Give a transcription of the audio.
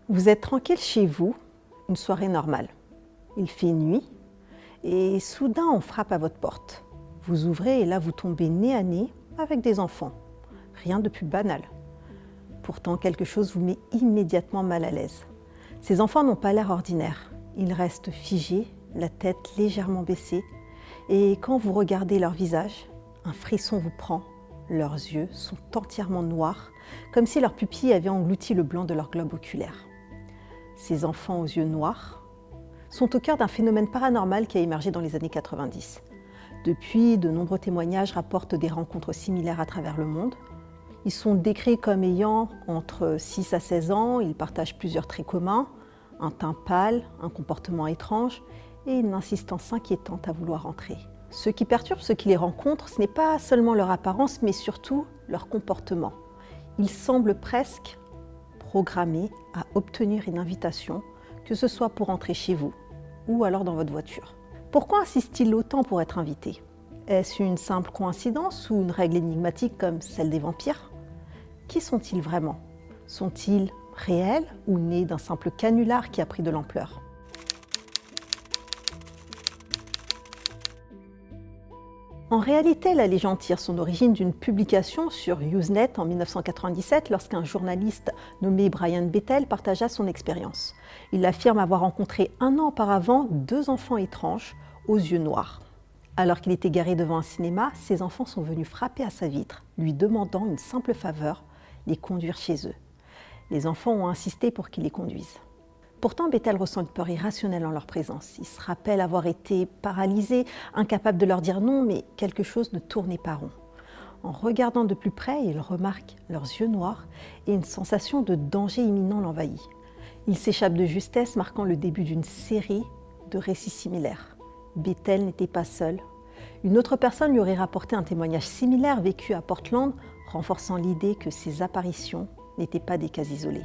Vous êtes tranquille chez vous, une soirée normale. Il fait nuit et soudain on frappe à votre porte. Vous ouvrez et là vous tombez nez à nez avec des enfants. Rien de plus banal. Pourtant quelque chose vous met immédiatement mal à l'aise. Ces enfants n'ont pas l'air ordinaire. Ils restent figés, la tête légèrement baissée. Et quand vous regardez leur visage, un frisson vous prend. Leurs yeux sont entièrement noirs, comme si leurs pupilles avaient englouti le blanc de leur globe oculaire. Ces enfants aux yeux noirs sont au cœur d'un phénomène paranormal qui a émergé dans les années 90. Depuis, de nombreux témoignages rapportent des rencontres similaires à travers le monde. Ils sont décrits comme ayant entre 6 à 16 ans, ils partagent plusieurs traits communs, un teint pâle, un comportement étrange et une insistance inquiétante à vouloir entrer. Ce qui perturbe ceux qui les rencontrent, ce n'est pas seulement leur apparence, mais surtout leur comportement. Ils semblent presque programmés à obtenir une invitation, que ce soit pour entrer chez vous ou alors dans votre voiture. Pourquoi insistent-ils autant pour être invités? Est-ce une simple coïncidence ou une règle énigmatique comme celle des vampires? Qui sont-ils vraiment? Sont-ils réels ou nés d'un simple canular qui a pris de l'ampleur? En réalité, la légende tire son origine d'une publication sur Usenet en 1997 lorsqu'un journaliste nommé Brian Bethel partagea son expérience. Il affirme avoir rencontré un an auparavant 2 enfants étranges aux yeux noirs. Alors qu'il était garé devant un cinéma, ces enfants sont venus frapper à sa vitre, lui demandant une simple faveur, les conduire chez eux. Les enfants ont insisté pour qu'il les conduise. Pourtant, Bethel ressent une peur irrationnelle en leur présence. Il se rappelle avoir été paralysé, incapable de leur dire non, mais quelque chose ne tournait pas rond. En regardant de plus près, il remarque leurs yeux noirs et une sensation de danger imminent l'envahit. Il s'échappe de justesse, marquant le début d'une série de récits similaires. Bethel n'était pas seul. Une autre personne lui aurait rapporté un témoignage similaire vécu à Portland, renforçant l'idée que ces apparitions n'étaient pas des cas isolés.